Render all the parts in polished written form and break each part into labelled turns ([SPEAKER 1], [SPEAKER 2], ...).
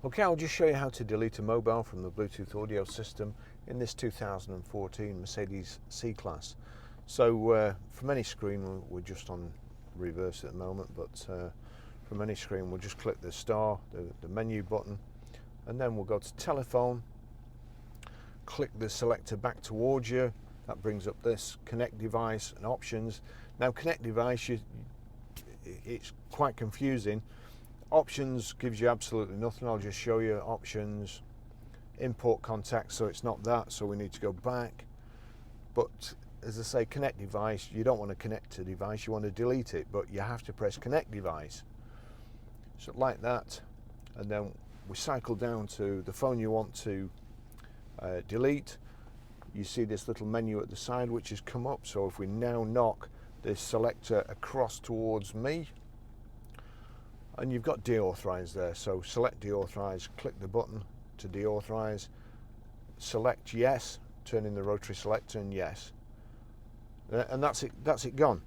[SPEAKER 1] Okay, I'll just show you how to delete a mobile from the Bluetooth audio system in this 2014 Mercedes C-Class. So from any screen, we're just on reverse at the moment, but from any screen we'll just click the star, the menu button, and then we'll go to telephone, click the selector back towards you. That brings up this connect device and options. Now connect device, it's quite confusing. Options gives you absolutely nothing. I'll just show you options, import contacts, so it's not that, so we need to go back. But as I say, connect device, you don't want to connect to device, you want to delete it, but you have to press connect device. So like that, and then we cycle down to the phone you want to delete. You see this little menu at the side which has come up, so if we now knock this selector across towards me, and you've got deauthorize there, so select deauthorize, click the button to deauthorize, select yes, turn in the rotary selector and yes, and that's it gone.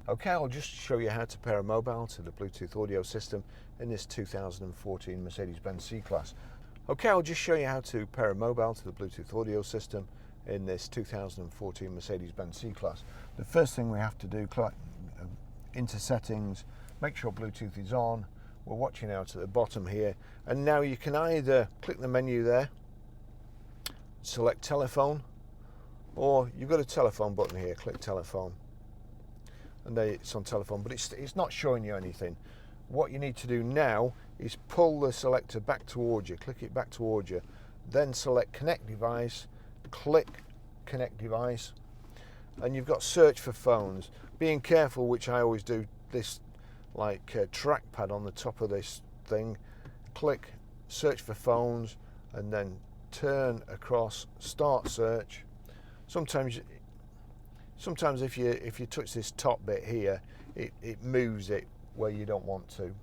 [SPEAKER 1] Okay, I'll just show you how to pair a mobile to the Bluetooth audio system in this 2014 Mercedes-Benz C-Class. Okay, I'll just show you how to pair a mobile to the Bluetooth audio system in this 2014 Mercedes-Benz C-Class. The first thing we have to do, click into settings, make sure Bluetooth is on. We're watching out at the bottom here, and now you can either click the menu there, select telephone, or you've got a telephone button here, click telephone, and there it's on telephone, but it's not showing you anything. What you need to do now is pull the selector back towards you, click it back towards you, then select connect device, click connect device, and you've got search for phones. Being careful, which I always do, this like trackpad on the top of this thing, click search for phones and then turn across, start search. Sometimes if you touch this top bit here, it moves it where you don't want to.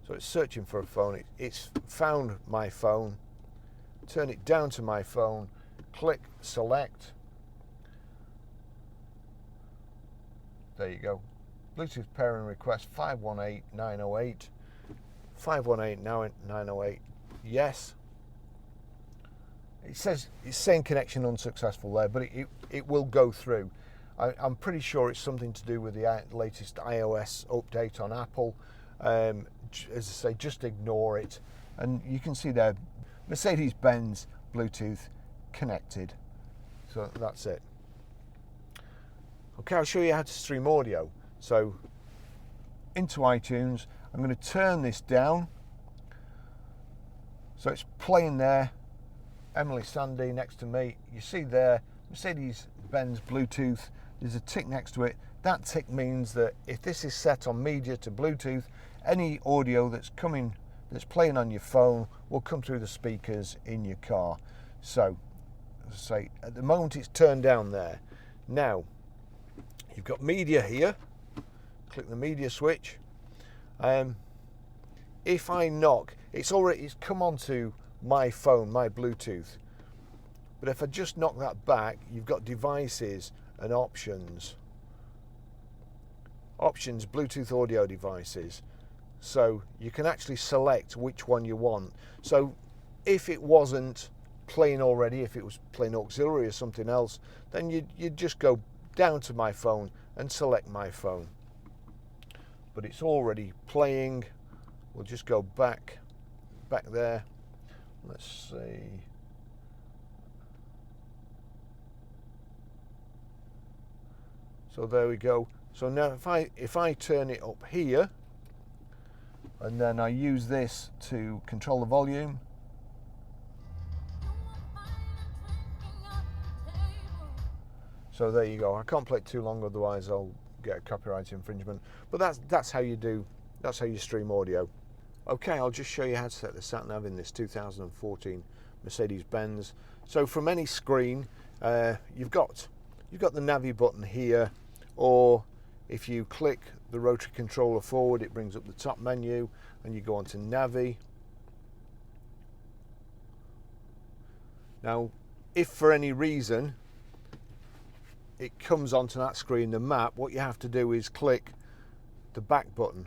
[SPEAKER 1] So it's searching for a phone, it's found my phone, turn it down to my phone, click select. There you go. Bluetooth pairing request 518908. 518908. Yes. It says it's saying connection unsuccessful there, but it will go through. I'm pretty sure it's something to do with the latest iOS update on Apple. As I say, just ignore it. And you can see there, Mercedes-Benz Bluetooth connected. So that's it. Okay, I'll show you how to stream audio. So into iTunes, I'm going to turn this down. So it's playing there. Emily Sandy next to me. You see there, Mercedes-Benz Bluetooth. There's a tick next to it. That tick means that if this is set on media to Bluetooth, any audio that's playing on your phone will come through the speakers in your car. So, as I say, at the moment it's turned down there. Now, you've got media here. Click the media switch. If I knock, it's come onto my phone, my Bluetooth. But if I just knock that back, you've got devices and options. Options, Bluetooth audio devices. So you can actually select which one you want. So if it wasn't playing already, if it was playing auxiliary or something else, then you'd just go down to my phone and select my phone. But it's already playing. We'll just go back there. Let's see. So there we go. So now if I turn it up here, and then I use this to control the volume. So there you go. I can't play it too long, otherwise I'll get a copyright infringement. But that's how you stream audio. Okay, I'll just show you how to set the sat nav in this 2014 Mercedes-Benz. So from any screen, you've got the Navi button here, or if you click the rotary controller forward, it brings up the top menu, and you go on to Navi. Now, if for any reason it comes onto that screen, the map, what you have to do is click the back button.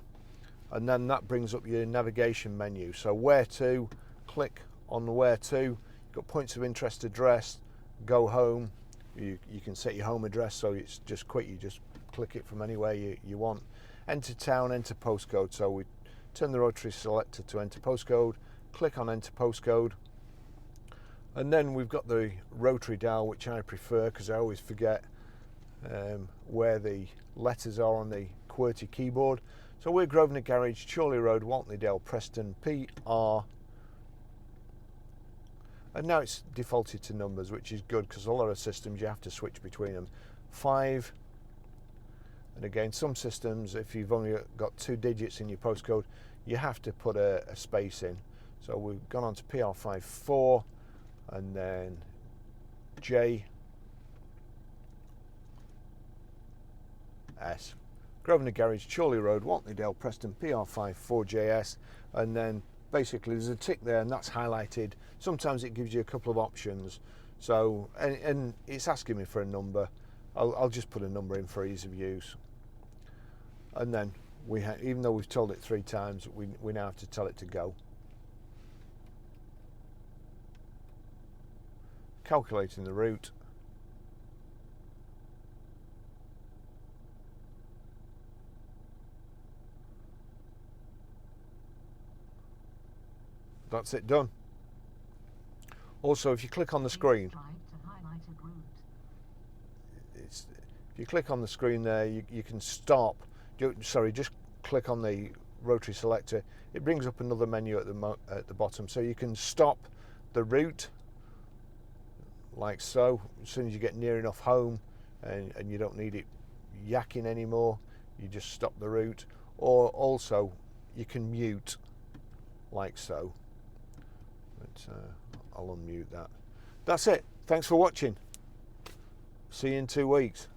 [SPEAKER 1] and then that brings up your navigation menu. So where to, click on the where to. You've got points of interest address, go home. You can set your home address, so it's just quick. You just click it from anywhere you want. Enter town, enter postcode. So we turn the rotary selector to enter postcode, click on enter postcode, and then we've got the rotary dial, which I prefer because I always forget where the letters are on the QWERTY keyboard. So we're Grosvenor Garage, Chorley Road, Waltleydale, Preston, PR. And now it's defaulted to numbers, which is good because a lot of systems you have to switch between them. 5. And again, some systems, if you've only got 2 digits in your postcode, you have to put a space in. So we've gone on to PR54 and then J S. Grosvenor Garage, Chorley Road, Waltleydale, Preston, PR54JS, and then basically there's a tick there and that's highlighted. Sometimes it gives you a couple of options. So, and it's asking me for a number. I'll just put a number in for ease of use. And then even though we've told it 3 times, we now have to tell it to go. Calculating the route. That's it done. Also, if you click on the screen, if you click on the screen there, you can stop. Sorry, just click on the rotary selector. It brings up another menu at the bottom, so you can stop the route, like so. As soon as you get near enough home and you don't need it yakking anymore, you just stop the route. Or also, you can mute, like so. But I'll unmute that. That's it. Thanks for watching. See you in 2 weeks.